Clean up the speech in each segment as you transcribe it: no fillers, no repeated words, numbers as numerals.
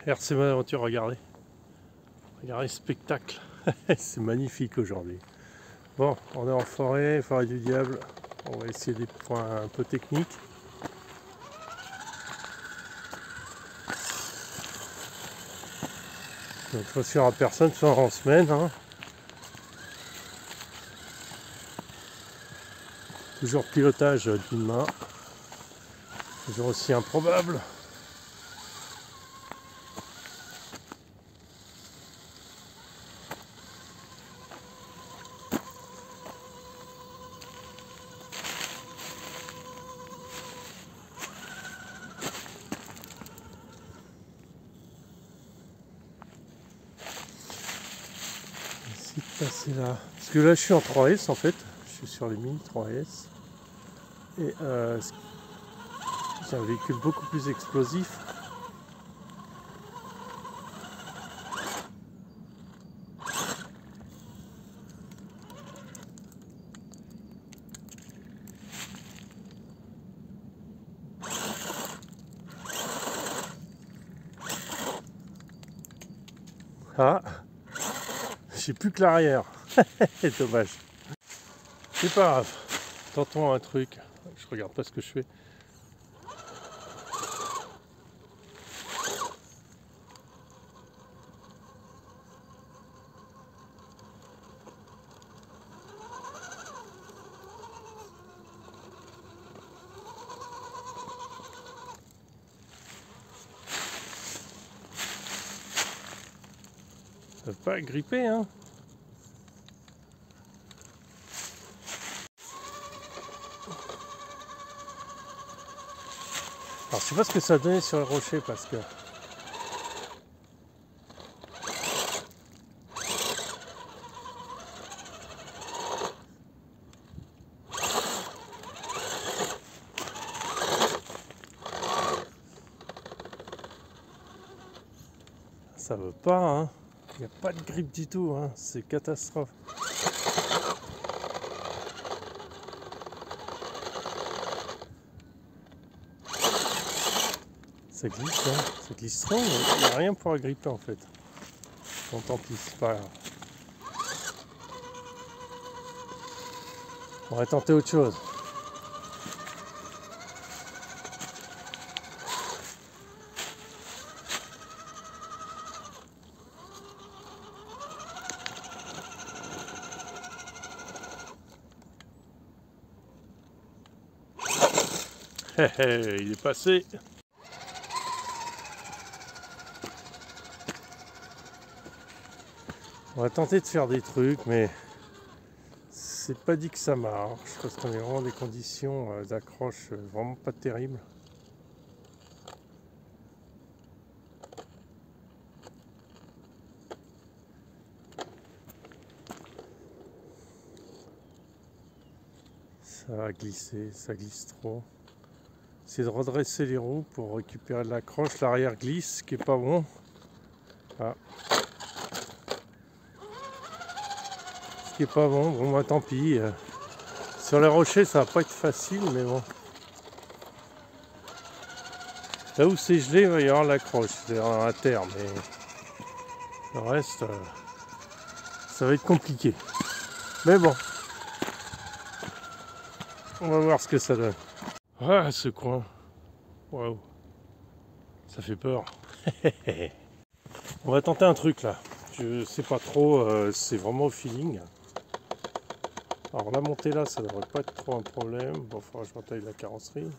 RC Aventure, regardez. Regardez ce spectacle. C'est magnifique aujourd'hui. Bon, on est en forêt du diable. On va essayer des points un peu techniques. Donc, fois il n'y aura personne, soit en semaine. Hein. Toujours pilotage d'une main. Toujours aussi improbable. Passer là. Parce que là je suis en 3S en fait, je suis sur les mini 3S et c'est un véhicule beaucoup plus explosif. Ah, j'ai plus que l'arrière. Dommage. C'est pas grave. Tentons un truc. Je regarde pas ce que je fais. Ça veut pas gripper, hein. Alors je sais pas ce que ça a donné sur le rocher parce que ça veut pas, hein. Il n'y a pas de grippe du tout, hein. C'est catastrophe. Ça glisse, hein. Ça glisse trop, mais il n'y a rien pour agripper en fait. Bon, tant pis, c'est pas grave. On va tenter autre chose. Il est passé. On va tenter de faire des trucs, mais c'est pas dit que ça marche parce qu'on est vraiment dans des conditions d'accroche vraiment pas terribles. Ça va glisser, ça glisse trop. C'est de redresser les roues pour récupérer de l'accroche. L'arrière glisse, ce qui est pas bon. Ah. Ce qui est pas bon, bon bah tant pis. Sur les rochers ça va pas être facile, mais bon. Là où c'est gelé, il va y avoir l'accroche, c'est-à-dire à terre, mais le reste, ça va être compliqué. Mais bon, on va voir ce que ça donne. Ah, ce coin, waouh, ça fait peur. On va tenter un truc là. Je sais pas trop, c'est vraiment au feeling. Alors la montée là, ça devrait pas être trop un problème. Bon, il faudra que je retaille la carrosserie.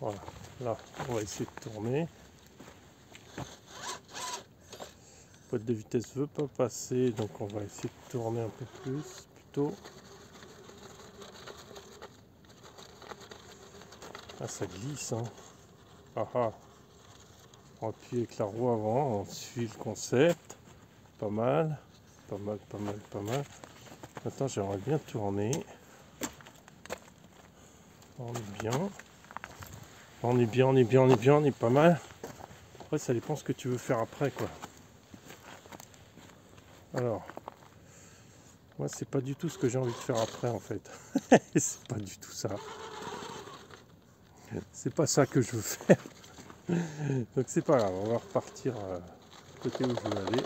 Voilà, là, on va essayer de tourner. La boîte de vitesse veut pas passer, donc on va essayer de tourner un peu plus, plutôt. Ah, ça glisse, hein. Ah ah. On appuie avec la roue avant, on suit le concept. Pas mal, pas mal, pas mal, pas mal. Maintenant, j'aimerais bien tourner. On est bien. On est bien, on est bien, on est bien, on est pas mal. Après, ça dépend ce que tu veux faire après, quoi. Alors, moi, c'est pas du tout ce que j'ai envie de faire après, en fait. C'est pas du tout ça. C'est pas ça que je veux faire. Donc c'est pas grave, on va repartir côté où je veux aller.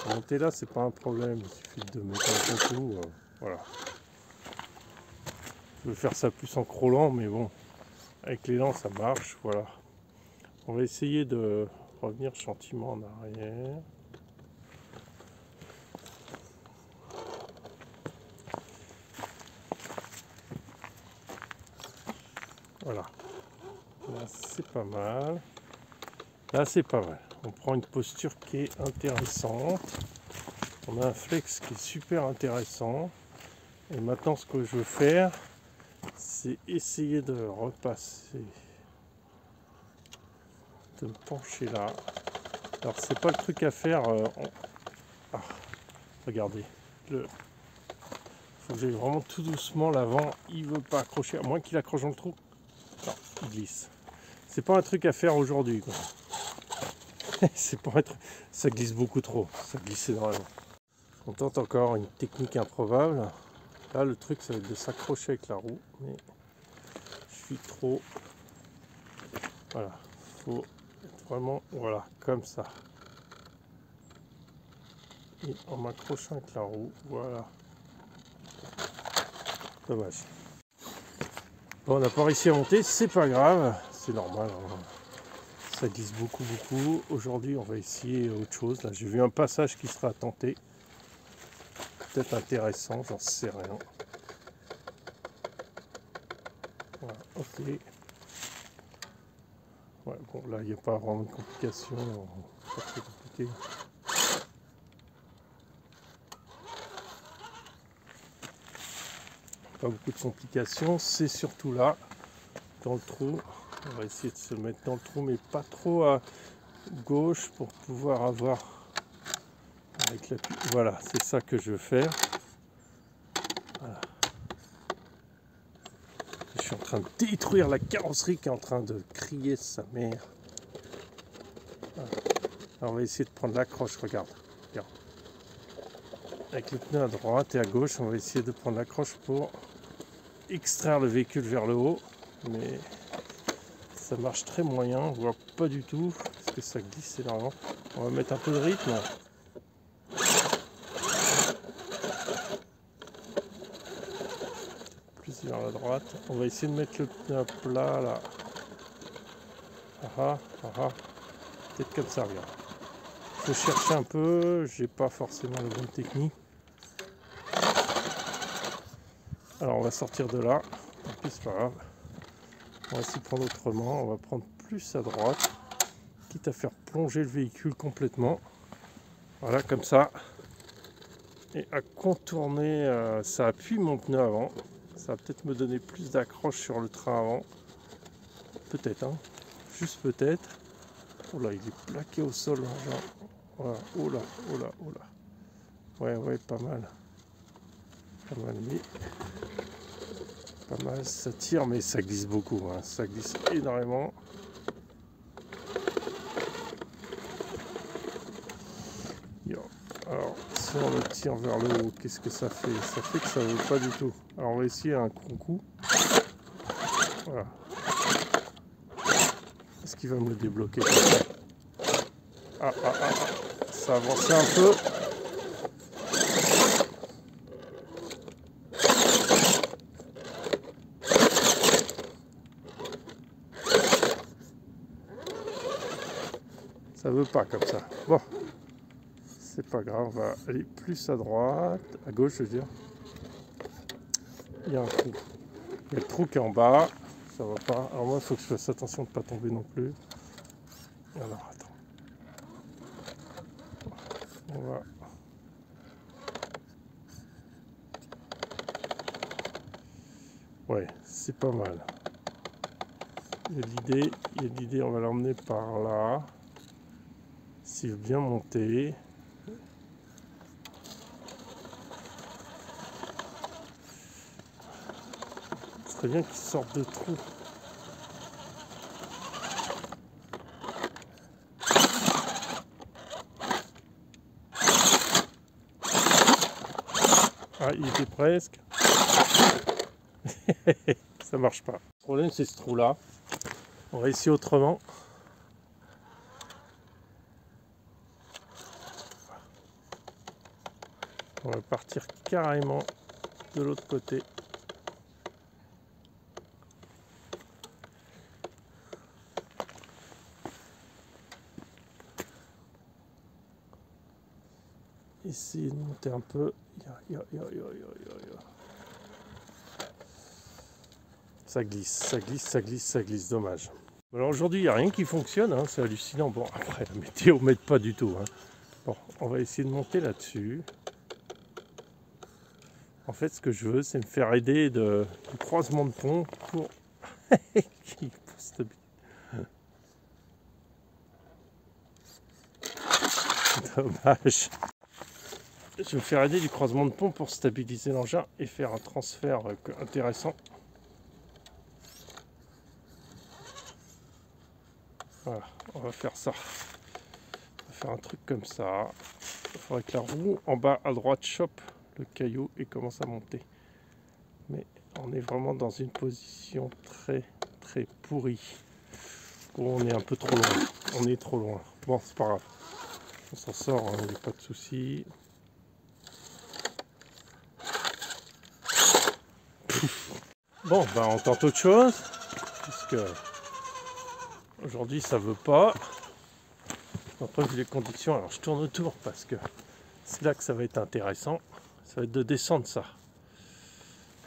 Monter là, c'est pas un problème, il suffit de mettre un contour, voilà. Je veux faire ça plus en crawlant, mais bon, avec les dents ça marche, voilà. On va essayer de revenir gentiment en arrière. Voilà. Là c'est pas mal. Là c'est pas mal. On prend une posture qui est intéressante. On a un flex qui est super intéressant. Et maintenant ce que je veux faire, c'est essayer de repasser, de me pencher là. Alors c'est pas le truc à faire. Ah, regardez. Faut que j'aille vraiment tout doucement. L'avant, il veut pas accrocher, à moins qu'il accroche dans le trou. Non, il glisse. C'est pas un truc à faire aujourd'hui, quoi. C'est pas un truc. Ça glisse beaucoup trop. Ça glisse énormément. On tente encore une technique improbable. Là, le truc, ça va être de s'accrocher avec la roue. Mais je suis trop. Voilà. Faut être vraiment. Voilà, comme ça. Et en m'accrochant avec la roue. Voilà. Dommage. Bon, on n'a pas réussi à monter, c'est pas grave, c'est normal, hein. Ça glisse beaucoup. Aujourd'hui, on va essayer autre chose. Là, j'ai vu un passage qui sera tenté, peut-être intéressant, j'en sais rien. Voilà, ok. Ouais, bon, là, il n'y a pas vraiment de complications, pas très compliqué. Pas beaucoup de complications, c'est surtout là, dans le trou. On va essayer de se mettre dans le trou, mais pas trop à gauche pour pouvoir avoir avec l'appui. Voilà, c'est ça que je veux faire. Voilà. Je suis en train de détruire la carrosserie qui est en train de crier sa mère. Voilà. Alors on va essayer de prendre l'accroche, regarde. Avec le pneu à droite et à gauche, on va essayer de prendre l'accroche pour extraire le véhicule vers le haut, mais ça marche très moyen, voire pas du tout, parce que ça glisse énormément. On va mettre un peu de rythme. Plus vers la droite. On va essayer de mettre le pneu à plat là. Peut-être comme ça, regarde. Faut chercher un peu, j'ai pas forcément la bonne technique. Alors on va sortir de là, tant pis c'est pas grave. On va s'y prendre autrement, on va prendre plus à droite, quitte à faire plonger le véhicule complètement. Voilà, comme ça. Et à contourner, ça appuie mon pneu avant. Ça va peut-être me donner plus d'accroche sur le train avant. Peut-être, hein. Juste peut-être. Oh là, il est plaqué au sol. Hein, genre. Voilà. Oh là. Ouais, pas mal. Pas mal, mais... Pas mal, ça tire, mais ça glisse beaucoup. Hein. Ça glisse énormément. Alors, si on le tire vers le haut, qu'est-ce que ça fait? Ça fait que ça ne veut pas du tout. Alors, on va essayer un coup. Voilà. Est-ce qu'il va me le débloquer? Ça avance un peu. Ça veut pas comme ça. Bon. C'est pas grave, on va aller plus à droite, à gauche je veux dire. Il y a un trou. Il y a le trou qui est en bas, ça va pas. Alors moi il faut que je fasse attention de ne pas tomber non plus. Alors attends. On va. Ouais, c'est pas mal. Il y a l'idée, on va l'emmener par là. S'il veut bien monter. C'est bien qu'il sorte de trou. Ah, il était presque. Ça marche pas. Le problème, c'est ce trou-là. On va essayer autrement. On va partir carrément de l'autre côté. Essayer de monter un peu. Ça glisse, ça glisse, ça glisse, ça glisse, dommage. Alors aujourd'hui, il n'y a rien qui fonctionne, hein, c'est hallucinant. Bon, après, la météo m'aide pas du tout. Hein. Bon, on va essayer de monter là-dessus. En fait, ce que je veux, c'est me faire aider du croisement de pont pour... Dommage. Je vais me faire aider du croisement de pont pour stabiliser l'engin et faire un transfert intéressant. Voilà, on va faire ça. On va faire un truc comme ça. Il faudrait que la roue en bas à droite chope le caillou et commence à monter. Mais on est vraiment dans une position très très pourrie. Oh, on est un peu trop loin. On est trop loin. Bon, c'est pas grave. On s'en sort, il n'y a pas de souci. Bon, ben on tente autre chose. Puisque aujourd'hui ça veut pas. Après vu les conditions, alors je tourne autour parce que c'est là que ça va être intéressant. Ça va être de descendre ça.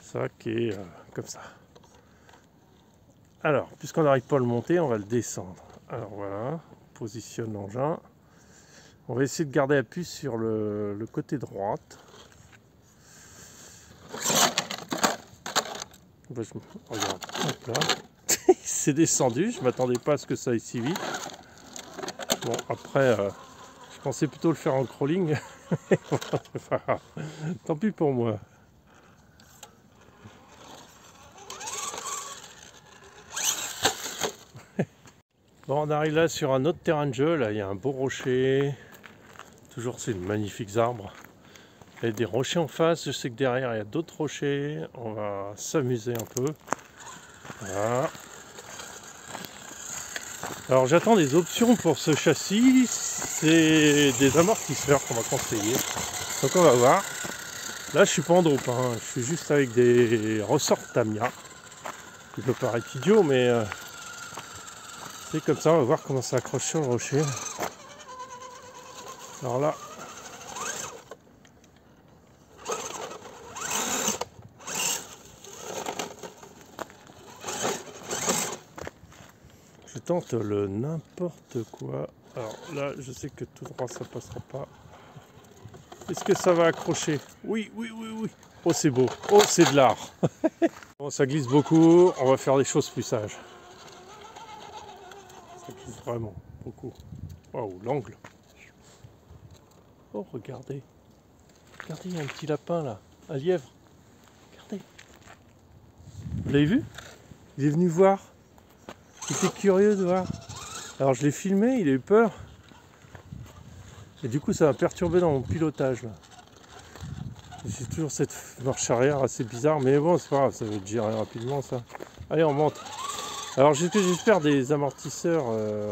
Ça qui est comme ça. Alors, puisqu'on n'arrive pas à le monter, on va le descendre. Alors voilà, on positionne l'engin. On va essayer de garder appui sur le côté droite. Regarde, hop là. C'est descendu, je ne m'attendais pas à ce que ça aille si vite. Bon, après, je pensais plutôt le faire en crawling. Tant pis pour moi. Bon, on arrive là sur un autre terrain de jeu. Là, il y a un beau rocher. Toujours, c'est de magnifiques arbres. Il y a des rochers en face. Je sais que derrière, il y a d'autres rochers. On va s'amuser un peu. Voilà. Alors, j'attends des options pour ce châssis. C'est des amortisseurs qu'on va conseiller. Donc, on va voir. Là, je suis pas en drop. Hein. Je suis juste avec des ressorts Tamiya. Ça peut paraître idiot, mais... c'est comme ça, on va voir comment ça accroche sur le rocher. Alors là, je tente le n'importe quoi. Alors là, je sais que tout droit ça passera pas. Est-ce que ça va accrocher? Oui, oui, oui, oui. Oh, c'est beau. Oh, c'est de l'art. Bon, ça glisse beaucoup. On va faire des choses plus sages. Ça glisse vraiment beaucoup. Waouh, l'angle. Oh, regardez. Regardez, il y a un petit lapin là. Un lièvre. Regardez. Vous l'avez vu? Il est venu voir. Il était curieux de voir. Alors je l'ai filmé, il a eu peur. Et du coup ça m'a perturbé dans mon pilotage là. J'ai toujours cette marche arrière assez bizarre, mais bon c'est pas grave, ça va être géré rapidement ça. Allez on monte. Alors j'espère des amortisseurs,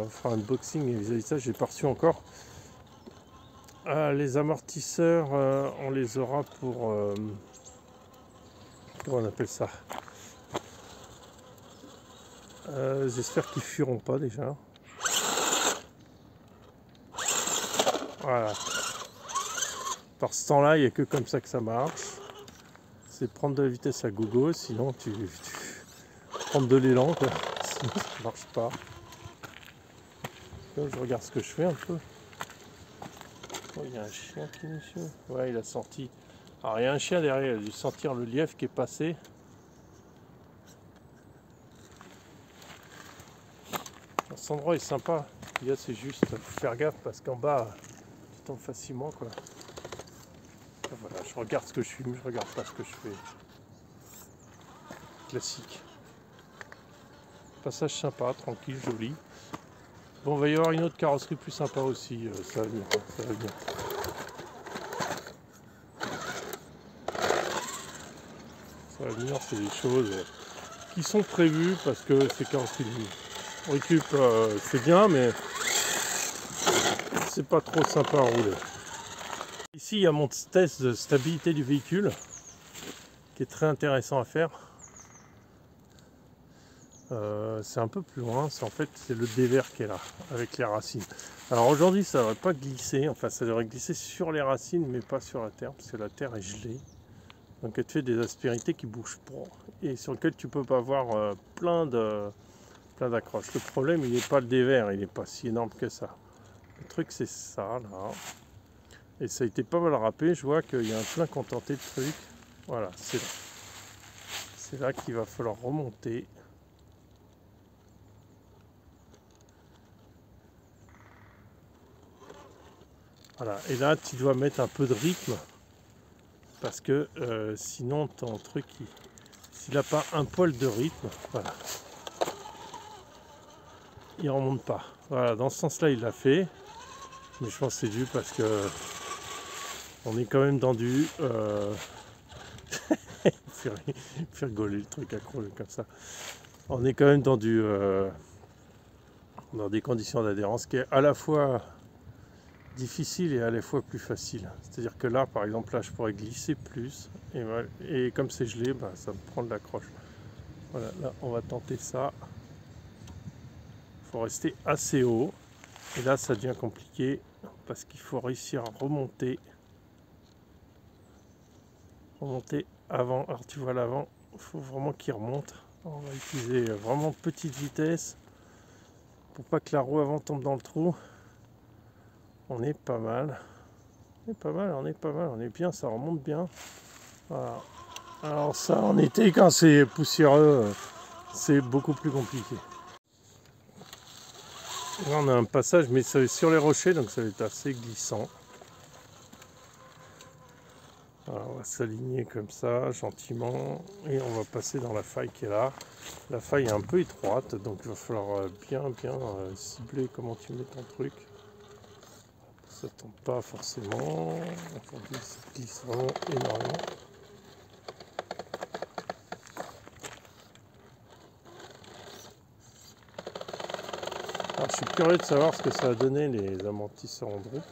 enfin unboxing et vis-à-vis de ça, j'ai pas reçu encore. Les amortisseurs, on les aura pour... comment on appelle ça? J'espère qu'ils fuiront pas déjà. Voilà. Par ce temps-là, il n'y a que comme ça que ça marche. C'est prendre de la vitesse à gogo, sinon tu prends de l'élan, quoi. Sinon ça ne marche pas. Là, je regarde ce que je fais un peu. Oh, il y a un chien qui nous suit. Ouais, il a sorti. Alors, il y a un chien derrière, il a dû sentir le lièvre qui est passé. Cet endroit est sympa. Là, c'est juste faire gaffe parce qu'en bas, tu tombes facilement, quoi. Et voilà, je regarde ce que je filme, je regarde pas ce que je fais. Classique. Passage sympa, tranquille, joli. Bon, il va y avoir une autre carrosserie plus sympa aussi. Ça va venir, ça va venir. Ça va venir, c'est des choses qui sont prévues parce que c'est carrosserie de vie. récup, c'est bien, mais c'est pas trop sympa à rouler. Ici, il y a mon test de stabilité du véhicule qui est très intéressant à faire. C'est un peu plus loin, c'est le dévers qui est là, avec les racines. Alors aujourd'hui, ça ne devrait pas glisser, enfin ça devrait glisser sur les racines, mais pas sur la terre, parce que la terre est gelée. Donc elle te fait des aspérités qui bougent pas, et sur lesquelles tu peux pas avoir plein d'accroches. Le problème, il n'est pas le dévers, il n'est pas si énorme que ça. Le truc, c'est ça, là. Et ça a été pas mal râpé, je vois qu'il y a un plein contenté de trucs. Voilà, c'est là. C'est là qu'il va falloir remonter. Voilà, et là tu dois mettre un peu de rythme parce que sinon ton truc, s'il n'a pas un poil de rythme, voilà, il remonte pas. Voilà, dans ce sens-là il l'a fait, mais je pense que c'est dû parce que on est quand même dans du fait rigoler le truc à crever comme ça. On est quand même dans dans des conditions d'adhérence qui est à la fois difficile et à la fois plus facile. C'est-à-dire que là, par exemple, là, je pourrais glisser plus et comme c'est gelé, bah, ça me prend de l'accroche. Voilà, là, on va tenter ça. Il faut rester assez haut. Et là, ça devient compliqué parce qu'il faut réussir à remonter avant. Alors, tu vois l'avant, il faut vraiment qu'il remonte. On va utiliser vraiment petite vitesse pour pas que la roue avant tombe dans le trou. On est pas mal. On est pas mal, on est bien, ça remonte bien. Voilà. Alors ça, en été, quand c'est poussiéreux, c'est beaucoup plus compliqué. Là, on a un passage, mais c'est sur les rochers, donc ça va être assez glissant. Alors, on va s'aligner comme ça, gentiment, et on va passer dans la faille qui est là. La faille est un peu étroite, donc il va falloir bien cibler comment tu mets ton truc. Ça tombe pas forcément. Aujourd'hui, ça glisse vraiment énormément. Alors, je suis curieux de savoir ce que ça a donné les amortisseurs en drop.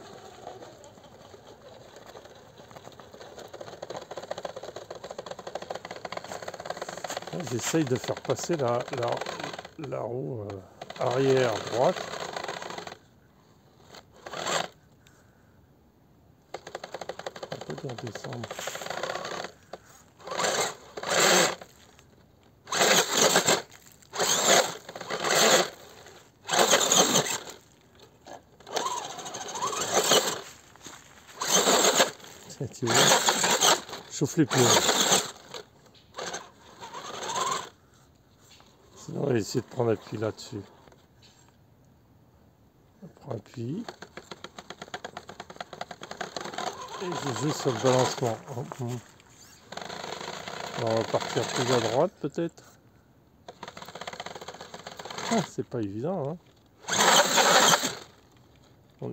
J'essaye de faire passer la roue arrière droite. On peut bien descendre. Tiens, tu vois, chauffe les pneus. Sinon, on va essayer de prendre appui là-dessus. On prend appui. Et je joue sur le balancement. Alors, on va partir plus à droite peut-être. Ah, c'est pas évident, hein.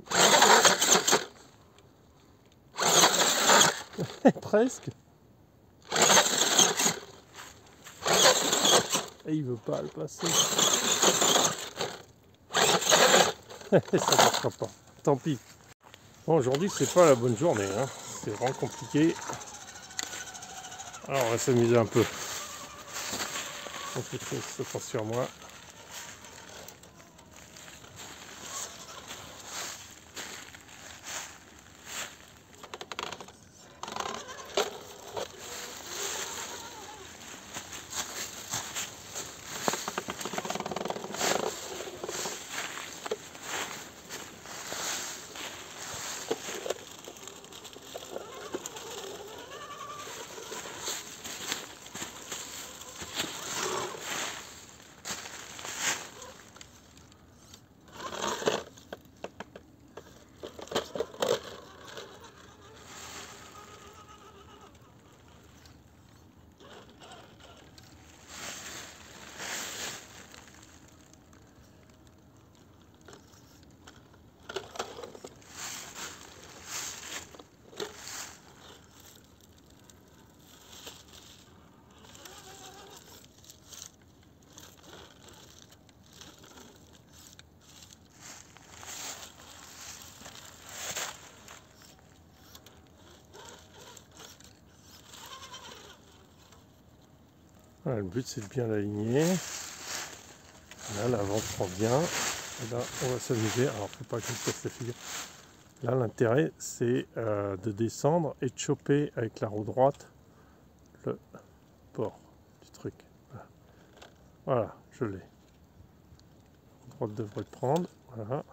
Presque. Et il veut pas le passer. Ça marchera pas. Tant pis. Bon, aujourd'hui c'est pas la bonne journée, hein. C'est vraiment compliqué. Alors on va s'amuser un peu. On fait attention sur moi. Voilà, le but c'est de bien l'aligner. Là, l'avant prend bien. Et là, on va s'amuser. Alors, faut pas que je casse la figure. Là, l'intérêt, c'est de descendre et de choper avec la roue droite le port du truc. Voilà, voilà, je l'ai. La droite devrait le prendre. Voilà.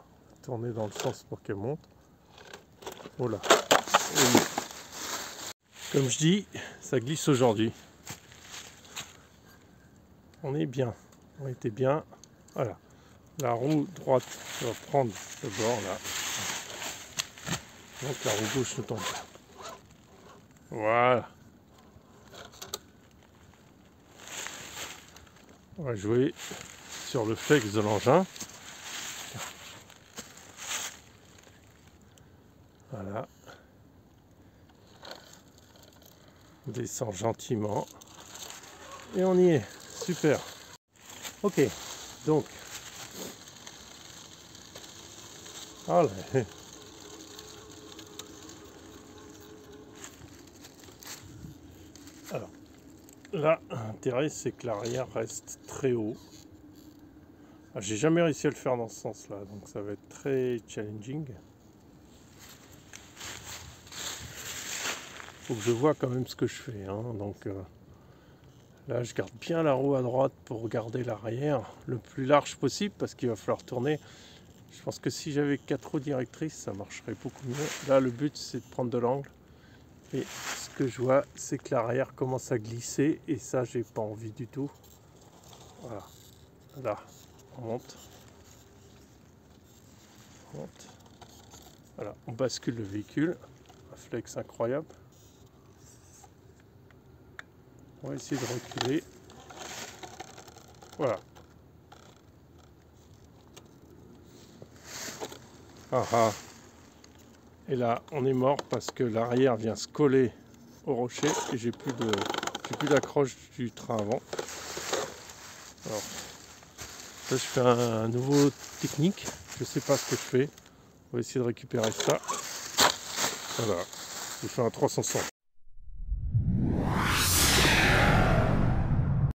Tourner dans le sens pour qu'elle monte. Voilà. Et comme je dis, ça glisse aujourd'hui. On est bien. On était bien. Voilà. La roue droite va prendre le bord là. Donc la roue gauche ne tombe pas. Voilà. On va jouer sur le flex de l'engin. Voilà. On descend gentiment. Et on y est. Super. Ok. Donc. Voilà. Alors. Là, l'intérêt, c'est que l'arrière reste très haut. J'ai jamais réussi à le faire dans ce sens-là, donc ça va être très challenging. Faut que je vois quand même ce que je fais. Donc là, je garde bien la roue à droite pour garder l'arrière le plus large possible, parce qu'il va falloir tourner. Je pense que si j'avais 4 roues directrices, ça marcherait beaucoup mieux. Là, le but, c'est de prendre de l'angle. Et ce que je vois, c'est que l'arrière commence à glisser, et ça, j'ai pas envie du tout. Voilà. Là, on monte. On monte. Voilà, on bascule le véhicule. Un flex incroyable. On va essayer de reculer. Voilà. Ah ah. Et là, on est mort parce que l'arrière vient se coller au rocher et j'ai plus d'accroche du train avant. Alors, là, je fais un nouveau technique. Je sais pas ce que je fais. On va essayer de récupérer ça. Voilà. Je fais un 360.